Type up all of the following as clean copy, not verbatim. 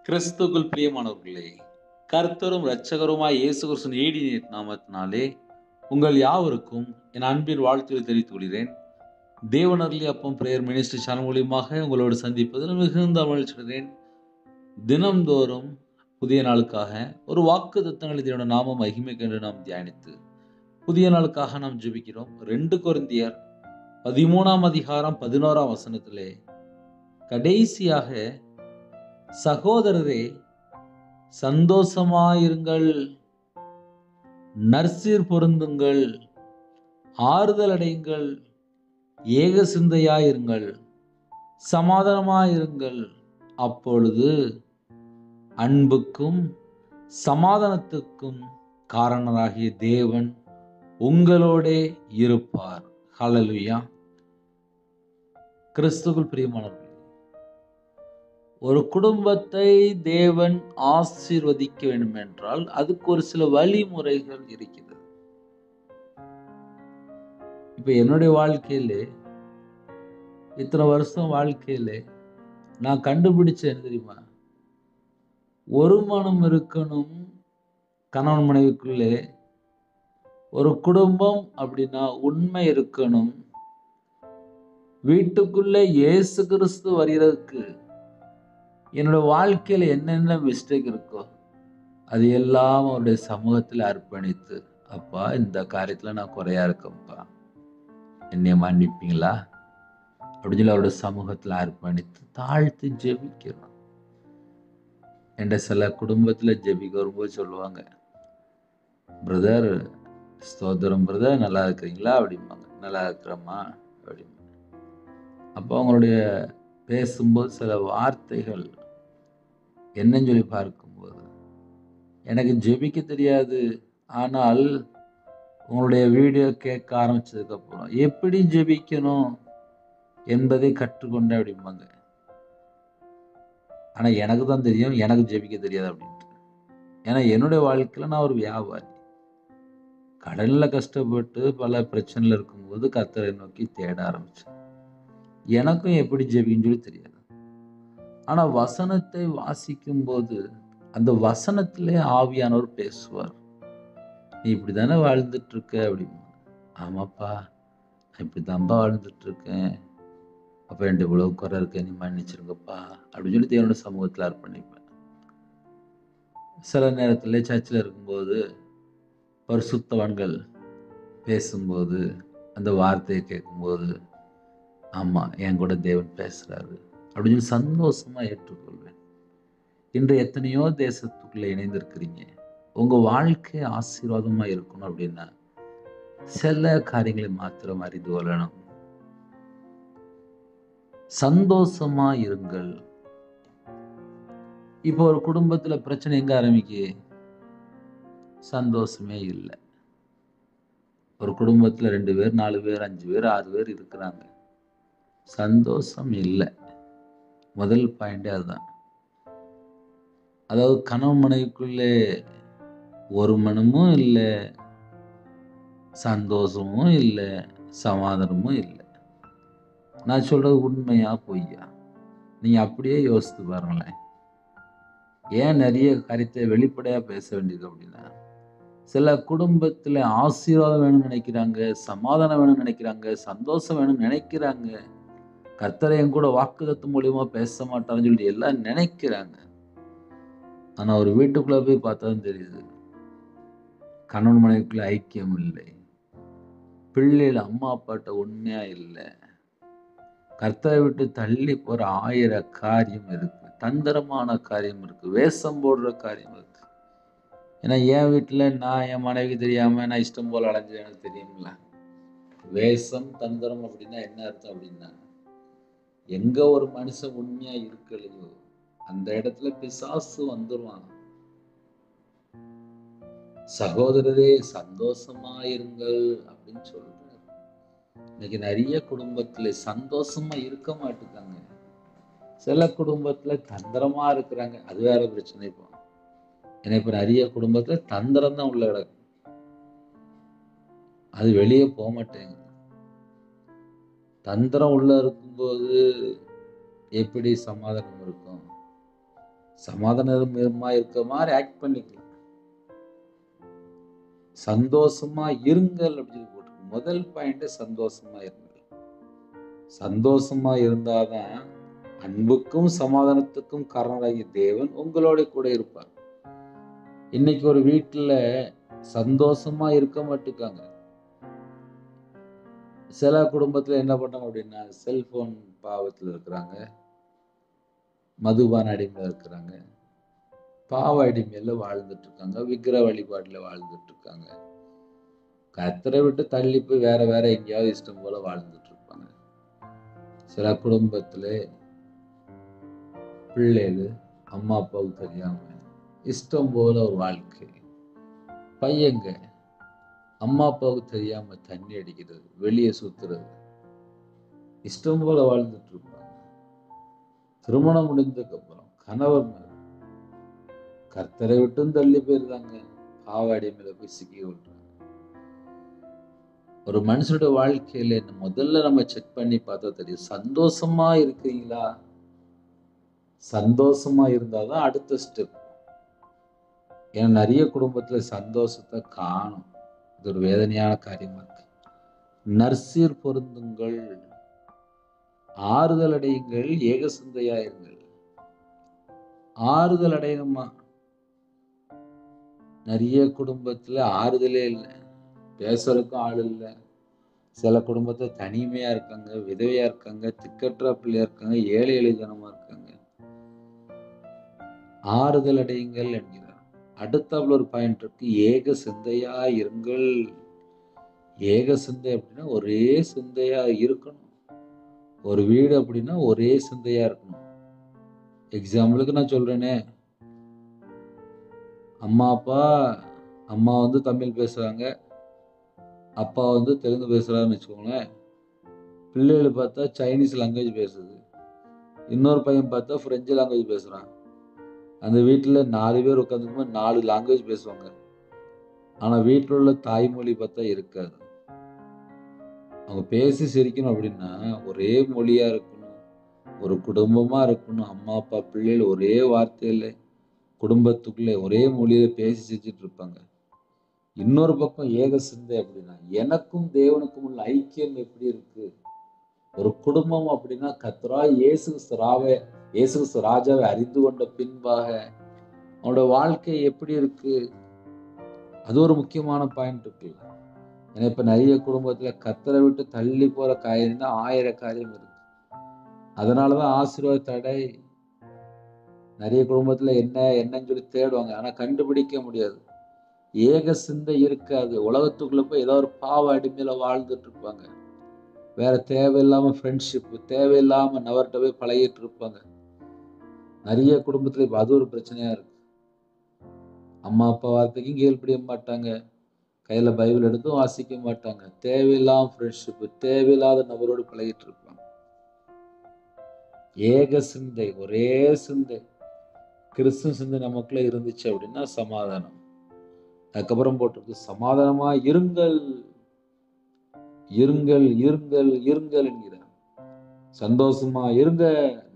கிறிஸ்துவுக்குள் பிரியமானவர்களே, கர்த்தரும் இரட்சகருமாய் இயேசு கிறிஸ்துவின் ஈடிய நாமத்தினாலே உங்கள் யாவருக்கும் என் அன்பின் வாழ்த்துக்களை தெரிவித்துக் கொள்கிறேன். தேவனருளி அப்பம் பிரேயர் மினிஸ்ட்ரி சேனல் மூலியமாக உங்களோடு சந்திப்பதில் மிகுந்த மகிழ்ச்சியடைகிறேன். தினம்தோறும் புதிய நாளுக்காக ஒரு வாக்குத்தத்தங்களை தேவனுடைய நாம மகிமைக்கு என்று நாம் தியானித்து புதிய நாளுக்காக நாம் ஜெபிக்கிறோம். 2 கொரிந்தியர் 13ஆம் அதிகாரம் 11ஆம் வசனத்திலே கடைசியாக, சகோதரரே சந்தோஷமாயிருங்கள், நற்சீர் பொருந்துங்கள், ஆறுதல் அடையுங்கள், ஏக சிந்தையாயிருங்கள், சமாதானமாயிருங்கள். அப்பொழுது அன்புக்கும் சமாதானத்துக்கும் காரணராகிய தேவன் உங்களோடே இருப்பார். ஹல்லேலூயா. கிறிஸ்துவுக்குள் பிரியமானவர்களே, ஒரு குடும்பத்தை தேவன் ஆசீர்வதிக்க வேண்டும் என்றால் அதுக்கு ஒரு சில வழிமுறைகள் இருக்கிறது. இப்ப என்னுடைய வாழ்க்கையில இத்தனை வருஷம் வாழ்க்கையில நான் கண்டுபிடிச்ச என்ன தெரியுமா? ஒரு மனம் இருக்கணும் கணவன் மனைவிக்குள்ளே. ஒரு குடும்பம் அப்படின்னா உண்மை இருக்கணும். வீட்டுக்குள்ள இயேசு கிறிஸ்து வருகிறதுக்கு என்னோட வாழ்க்கையில என்னென்ன மிஸ்டேக் இருக்கோ அது எல்லாம் அவருடைய சமூகத்தில் அர்ப்பணித்து, அப்பா இந்த காரியத்துல நான் குறையா இருக்கேன்ப்பா, என்னை மன்னிப்பீங்களா அப்படின்னு சொல்லி அவருடைய சமூகத்தில் அர்ப்பணித்து தாழ்த்தி ஜெபிக்கிறோம். என்ற சில குடும்பத்துல ஜெபிக்க வரும்போது சொல்லுவாங்க, பிரதர் ஸ்தோத்திரம் பிரதர், நல்லா இருக்கிறீங்களா அப்படிம்பாங்க. நல்லா இருக்கிறோம்மா அப்படிம்பாங்க. அப்போ அவங்களுடைய பேசும்போது சில வார்த்தைகள் என்னன்னு சொல்லி பார்க்கும்போது, எனக்கு ஜெபிக்க தெரியாது, ஆனால் உங்களுடைய வீடியோ கேட்க ஆரம்பிச்சதுக்கு அப்புறம் எப்படி ஜெபிக்கணும் என்பதை கற்றுக்கொண்டேன் அப்படிம்பாங்க. ஆனா எனக்கு தான் தெரியும் எனக்கு ஜெபிக்க தெரியாது அப்படின்ட்டு. ஏன்னா என்னுடைய வாழ்க்கையில நான் ஒரு வியாபாரி. கடல்ல கஷ்டப்பட்டு பல பிரச்சனைகள் இருக்கும்போது கர்த்தரை நோக்கி தேட ஆரம்பிச்சேன். எனக்கும் எப்படி ஜெபிக்கணும்னு சொல்லி தெரியாது. ஆனா வசனத்தை வாசிக்கும் போது அந்த வசனத்திலே ஆவியானவர் பேசுவார். நீ இப்படித்தானே வாழ்ந்துட்டு இருக்க அப்படின்னு. ஆமாப்பா, நான் இப்படித்தான்ப்பா வாழ்ந்துட்டு இருக்கேன். அப்ப என்கிட்ட இவ்வளவு குறை இருக்க, நீ மன்னிச்சிருங்கப்பா அப்படின்னு சொல்லி தேவனுடைய சமூகத்தில் அர்ப்பணிப்பேன். சில நேரத்துல சர்ச்சில் இருக்கும்போது பரிசுத்தவான்கள் பேசும்போது அந்த வார்த்தையை கேட்கும்போது, ஆமா என் கூட தேவன் பேசுறாரு அப்படின்னு சொல்லி சந்தோஷமா ஏற்றுக்கொள்வேன். இன்று எத்தனையோ தேசத்துக்குள்ள இணைந்திருக்கிறீங்க. உங்க வாழ்க்கை ஆசீர்வாதமா இருக்கணும் அப்படின்னா சில காரியங்களை மாத்திரம் அறிந்து கொள்ளணும். சந்தோஷமா இருங்கள். இப்போ ஒரு குடும்பத்துல பிரச்சனை எங்க ஆரம்பிக்கு? சந்தோஷமே இல்லை. ஒரு குடும்பத்துல 2 பேர் 4 பேர் 5 பேர் 6 பேர் இருக்கிறாங்க, சந்தோஷம் இல்லை. முதல் பாயிண்டே அதுதான். அதாவது கணவன் மனைவிக்குள்ளே ஒரு மனமும் இல்லை, சந்தோஷமும் இல்லை, சமாதானமும் இல்லை. நான் சொல்றது உண்மையா பொய்யா? நீங்க அப்படியே யோசித்து பாருங்களேன். ஏன் நிறைய காரியத்தை வெளிப்படையா பேச வேண்டியது அப்படின்னா, சில குடும்பத்துல ஆசீர்வாதம் வேணும்னு நினைக்கிறாங்க, சமாதானம் வேணும்னு நினைக்கிறாங்க, சந்தோஷம் வேணும்னு நினைக்கிறாங்க. கர்த்தரை என் கூட வாக்குத்தத்தம் மூலியமா பேச மாட்டாருன்னு சொல்லிட்டு எல்லாம் நினைக்கிறாங்க. ஆனா ஒரு வீட்டுக்குள்ள போய் பார்த்தாதான் தெரியுது, கணவன் மனைவிக்குள்ள ஐக்கியம் இல்லை, பிள்ளைகள் அம்மா அப்பாட்ட உண்மையா இல்லை, கர்த்தரை விட்டு தள்ளி போற 1000 காரியம் இருக்கு, தந்திரமான காரியம் இருக்கு, வேஷம் போடுற காரியம் இருக்கு. ஏன்னா என் வீட்டுல நான் என் மனைவிக்கு தெரியாம நான் இஷ்டம் போல அலைஞ்சு எனக்கு தெரியுங்கள. வேஷம் தந்திரம் அப்படின்னா என்ன அர்த்தம் அப்படின்னா, எங்க ஒரு மனுஷன் உண்மையா இருக்கலையோ அந்த இடத்துல பிசாசு வந்துருவான். சகோதரரே சந்தோஷமா இருங்கள் அப்படின்னு சொல்றாரு. இன்னைக்கு நிறைய குடும்பத்துல சந்தோஷமா இருக்க மாட்டுக்காங்க. சில குடும்பத்துல தந்திரமா இருக்கிறாங்க, அது வேற பிரச்சனை. இப்போ ஏன்னா இப்ப நிறைய குடும்பத்துல தந்திரம் தான் உள்ள கிடக்கு, அது வெளியே போக மாட்டேங்குது. தந்திரம் உள்ள இருக்கும்போது எப்படி சமாதானம் இருக்கும்? சமாதானமா இருக்க மாதிரி ஆக்ட் பண்ணிக்கலாம். சந்தோஷமா இருங்கள் அப்படின்னு போட்டு முதல் பாயிண்ட் சந்தோஷமா இருங்கள். சந்தோஷமா இருந்தாதான் அன்புக்கும் சமாதானத்துக்கும் காரணராகிய தேவன் உங்களோட கூட இருப்பார். இன்னைக்கு ஒரு வீட்டுல சந்தோஷமா இருக்க மாட்டுக்காங்க. சில குடும்பத்துல என்ன பண்றாங்க அப்படின்னா, செல்போன் பாவத்துல இருக்கிறாங்க, மதுபான அடிமையில இருக்கிறாங்க, பாவ அடிமையில வாழ்ந்துட்டு இருக்காங்க, விக்கிர வழிபாடுல வாழ்ந்துட்டு இருக்காங்க. கர்த்தரை விட்டு தள்ளி போய் வேற வேற எங்கேயாவது இஷ்டம் போல வாழ்ந்துட்டு இருப்பாங்க. சில குடும்பத்துல பிள்ளைகள் அம்மா அப்பாவுக்கு தெரியாம இஷ்டம் போல ஒரு வாழ்க்கை. பையங்க அம்மா அப்பாவுக்கு தெரியாம தண்ணி அடிக்கிறது, வெளியே சுத்துறது, இஷ்டம் போல வாழ்ந்துட்டு இருப்பாங்க. திருமணம் முடிந்ததுக்கு அப்புறம் கணவர் கர்த்தரை விட்டும் தள்ளி போயிருந்தாங்க, பாவாடி மேல போய் சிக்கி விட்டுறாங்க. ஒரு மனுஷனோட வாழ்க்கையில முதல்ல நம்ம செக் பண்ணி பார்த்தா தெரியும், சந்தோஷமா இருக்கிறீங்களா? சந்தோஷமா இருந்தாதான் அடுத்த ஸ்டெப். ஏன்னா நிறைய குடும்பத்துல சந்தோஷத்தை காணும். இது ஒரு வேதனையான காரியமா இருக்கு. நற்சீர் பொருந்துங்கள், ஆறுதல் அடையுங்கள், ஏக சிந்தையாயிருங்கள். ஆறுதல் அடையணுமா? நிறைய குடும்பத்துல ஆறுதலே இல்லை, பேசுறதுக்கும் ஆள் இல்லை. சில குடும்பத்துல தனிமையா இருக்காங்க, விதவையா இருக்காங்க, திக்கற்ற பிள்ளையா இருக்காங்க, ஏழை எளிதனமா இருக்காங்க. ஆறுதல் அடையுங்கள் என்கிறார். அடுத்தாப்புல ஒரு பாயிண்ட் இருக்கு, ஏக சிந்தையா இருங்கள். ஏக சிந்தை அப்படின்னா ஒரே சிந்தையா இருக்கணும். ஒரு வீடு அப்படின்னா ஒரே சிந்தையா இருக்கணும். எக்ஸாம்பிளுக்கு நான் சொல்றேனே, அம்மா வந்து தமிழ் பேசுறாங்க, அப்பா வந்து தெலுங்கு பேசுறாருன்னு வச்சுக்கோங்களேன். பிள்ளைகள் பார்த்தா சைனீஸ் லாங்குவேஜ் பேசுது, இன்னொரு பையன் பார்த்தா பிரெஞ்சு லாங்குவேஜ் பேசுறான். அந்த வீட்டில் 4 பேர் உட்காந்துக்கும்போது 4 லாங்குவேஜ் பேசுவாங்க. ஆனா வீட்டில் உள்ள தாய்மொழி பார்த்தா இருக்காது. அவங்க பேசி சிரிக்கணும் அப்படின்னா ஒரே மொழியா இருக்கணும், ஒரு குடும்பமா இருக்கணும். அம்மா அப்பா பிள்ளைகள் ஒரே வார்த்தையில குடும்பத்துக்குள்ளே ஒரே மொழியில பேசி சிரிச்சிட்டு இருப்பாங்க. இன்னொரு பக்கம் ஏக சிந்தை அப்படின்னா எனக்கும் தேவனுக்கும் உள்ள ஐக்கியம் எப்படி இருக்கு? ஒரு குடும்பம் அப்படின்னா கர்த்தராகிய இயேசு கிறிஸ்து ராஜாவை அறிந்து கொண்ட பின்பாக அவனோட வாழ்க்கை எப்படி இருக்கு? அது ஒரு முக்கியமான பாயிண்ட் இருக்குல்ல. ஏன்னா இப்ப நிறைய குடும்பத்துல கர்த்தரை விட்டு தள்ளி போற காரியம் தான் 1000 காரியம் இருக்கு. அதனாலதான் ஆசீர்வாத தடை. நிறைய குடும்பத்துல என்னன்னு சொல்லி தேடுவாங்க, ஆனா கண்டுபிடிக்க முடியாது. ஏக சிந்தை இருக்காது. உலகத்துக்குள்ள போய் ஏதோ ஒரு பாவ அடிமையில வாழ்ந்துட்டு இருப்பாங்க. வேற தேவையில்லாம ஃப்ரெண்ட்ஷிப், தேவையில்லாம நபர்கிட்ட போய் பழகிட்டு இருப்பாங்க. நிறைய குடும்பத்துல இப்ப அது ஒரு பிரச்சனையா இருக்கு. அம்மா அப்பா வார்த்தைக்கும் கீழ்ப்படிய மாட்டாங்க, கையில பைபிள் எடுத்தும் வாசிக்க மாட்டாங்க, தேவையில்லாம ஃப்ரெண்ட்ஷிப், தேவையில்லாத நபரோடு பழகிட்டு இருப்பாங்க. ஏக சிந்தை, ஒரே சிந்தை, கிறிஸ்துவ சிந்தை நமக்குள்ள இருந்துச்சு அப்படின்னா சமாதானம். அதுக்கப்புறம் போட்டிருக்கு, சமாதானமா இருங்கள், இருங்கள், இருங்கள், இருங்கள் என்கிறார். சந்தோஷமா இருங்க,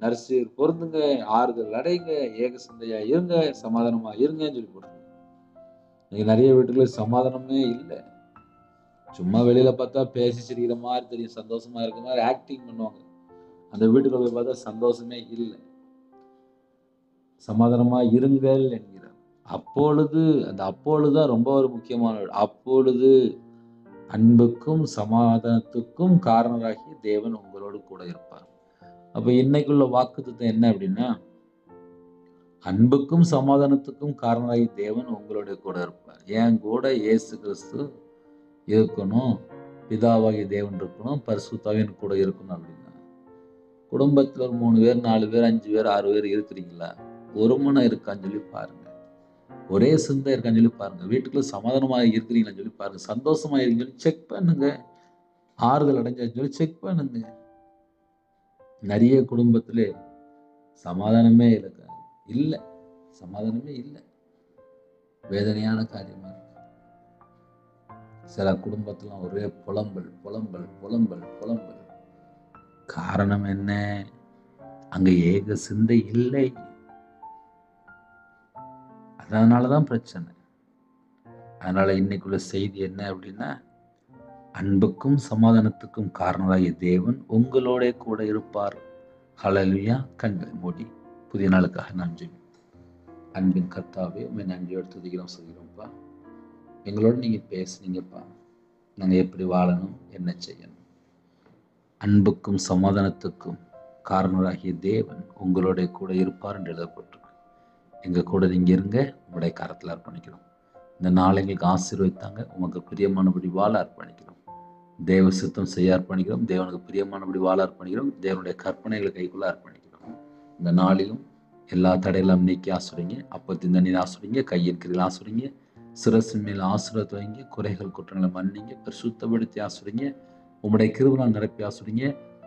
நற்சீர் பொருந்துங்க, ஆறுதல் அடைங்க, ஏக சிந்தையா இருங்க, சமாதானமா இருங்கன்னு சொல்லி போட்டிருக்கு. இன்னைக்கு நிறைய வீட்டுக்குள்ள சமாதானமே இல்லை. சும்மா வெளியில பார்த்தா பேசி சிரிக்கிற மாதிரி தெரியும், சந்தோஷமா இருக்க மாதிரி ஆக்டிங் பண்ணுவாங்க. அந்த வீட்டுக்குள்ள போய் பார்த்தா சந்தோஷமே இல்லை. சமாதானமா இருங்கள் என்கிறார். அப்பொழுதுதான் ரொம்ப ஒரு முக்கியமான, அப்பொழுது அன்புக்கும் சமாதானத்துக்கும் காரணராகி தேவன் உங்களோடு கூட இருப்பார். அப்ப இன்னைக்குள்ள வாக்குத்தத்தம் என்ன அப்படின்னா, அன்புக்கும் சமாதானத்துக்கும் காரணராகி தேவன் உங்களோட கூட இருப்பார். என் கூட இயேசு கிறிஸ்து இருக்கணும், பிதாவாகிய தேவன் இருக்கணும், பரிசுத்தாவின் கூட இருக்கணும் அப்படின்னா, குடும்பத்துல ஒரு 3 பேர் 4 பேர் 5 பேர் 6 பேர் இருக்கிறீங்களா? ஒரு மனம் இருக்கான்னு சொல்லி பாருங்க, ஒரே சிந்தை இருக்கான்னு சொல்லி பாருங்க, வீட்டுக்குள்ள சமாதானமா இருக்கிறீங்களான்னு சொல்லி பாருங்க, சந்தோஷமா இருக்கீங்கன்னு சொல்லி செக் பண்ணுங்க, ஆறுதல் அடைஞ்சான்னு சொல்லி செக் பண்ணுங்க. நிறைய குடும்பத்திலே சமாதானமே இல்லை, சமாதானமே இல்லை. வேதனையான காரியமா இருக்கு. சில குடும்பத்துல ஒரே புலம்பல் புலம்பல் புலம்பல் புலம்பல். காரணம் என்ன? அங்க ஏக சிந்தை இல்லை. அதனால தான் பிரச்சனை. அதனால் இன்னைக்குள்ள செய்தி என்ன அப்படின்னா, அன்புக்கும் சமாதானத்துக்கும் காரணராகிய தேவன் உங்களோட கூட இருப்பார். ஹல்லேலூயா. கண்களை மூடி புதிய நாளுக்காக நான் ஜெபிப்பேன். அன்பின் கர்த்தாவே, உண்மை நன்றியோடு துதிக்கிறோம், சொல்கிறோம்ப்பா. எங்களோட நீங்கள் பேசுனீங்கப்பா. நாங்கள் எப்படி வாழணும், என்ன செய்யணும். அன்புக்கும் சமாதானத்துக்கும் காரணராகிய தேவன் உங்களோட கூட இருப்பார் என்று எழுதப்பட்டிருக்கு. எங்கள் கூட நீங்கள் இருங்க. உங்களுடைய கரத்தில் அர்ப்பணிக்கிறோம். இந்த நாளை எங்களுக்கு ஆசீர்வதித்தாங்க. உமக்கு பிரியமானபடி வாழ அர்ப்பணிக்கிறோம். தேவ சித்தம் செய்ய அர்ப்பணிக்கிறோம். தேவனுக்கு பிரியமானபடி வாழ அர்ப்பணிக்கிறோம். தேவனுடைய கற்பனைகளை கைக்குள்ள அர்ப்பணிக்கிறோம். இந்த நாளிலும் எல்லா தடையெல்லாம் நீக்கி ஆசுறீங்க. அப்பத்தின் தண்ணீர் ஆசுறீங்க. கையின் கீழில் ஆசுறீங்க. சிரசின் மேல் ஆசீர்வாதத்தை வைங்க. குறைகள் குற்றங்களை மன்னிங்க. பரிசுத்தப்படுத்தி ஆசுறீங்க. உங்களுடைய கிருபையால் நிரப்பி ஆசுறீங்க.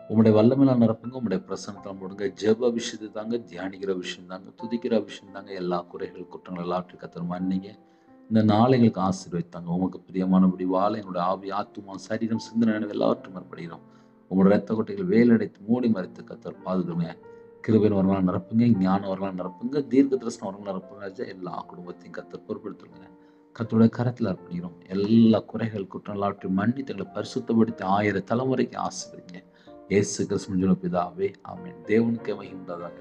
உங்களுடைய வல்லமையால் நிரப்புங்க. உங்களுடைய பிரசன்னத்தால் போடுங்க. ஜெப விஷயத்தை தாங்க, தியானிக்கிற விஷயம் தாங்க, துதிக்கிற விஷயம் தாங்க. எல்லா குறைகள் குற்றங்கள் எல்லாவற்றையும் கர்த்தர் மன்னிங்க. இந்த நாளைகளுக்கு ஆசீர்வதித்தாங்க. உமக்கு பிரியமானபடி வாழ எங்களுடைய ஆவி, ஆத்துமா, சரீரம், சிந்தனை எல்லாவற்றும் அர்ப்பணிக்கிறோம். உங்களோட ரத்த கொட்டைகள் வேலடைத்து மூடி மறைத்து கர்த்தர் பாதுகாங்க. கிருபையின் வரலாறு நிரப்புங்க. ஞான வரலாறு நிரப்புங்க. தீர்க்க தரிசன வரலாறு நிரப்புங்க. எல்லா குடும்பத்தையும் கர்த்தர் பொறுப்படுத்துங்க. கர்த்தருடைய கரத்தில் அர்ப்பணிக்கிறோம். எல்லா குறைகள் குற்றம் எல்லாவற்றையும் மன்னித்து எங்களை பரிசுத்தப்படுத்தி 1000 தலைமுறைக்கு ஆசீர்வதிங்க. இயேசு கிறிஸ்துவின் பிதாவே, ஆமென். தேவனுக்கு மகிமை உண்டாதாக.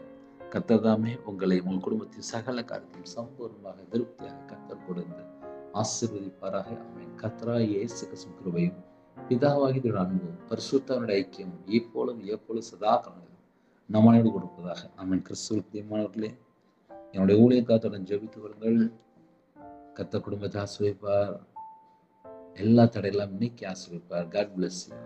கர்த்தர் தாமே உங்களை உங்கள் குடும்பத்தின் சகல காரியத்தையும் சம்பூர்ணமாக திருப்தியாக கர்த்தர் கொடுத்து ஆசீர்வதிப்பாராக. ஆமென். கர்த்தராகிய இயேசு கிறிஸ்துவின் கிருபையும் பிதாவாகிய அன்பும் பரிசுத்தவனுடைய ஐக்கியமும் எப்பொழுதும் சதா காலம் நம்மளோடு கொடுப்பதாக. ஆமென். கிறிஸ்துவுக்கு பிரியமானவர்களே, என்னுடைய ஊழியக்காரத்துடன் ஜெபித்து வருங்கள். கர்த்தர் குடும்பத்தை ஆசீர்வதிப்பார். எல்லா தடையெல்லாம் நீக்கி ஆசீர்வதிப்பார். God bless you.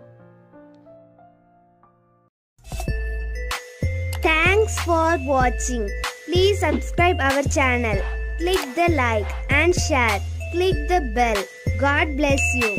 Thanks for watching. Please subscribe our channel. Click the like and share. Click the bell. God bless you.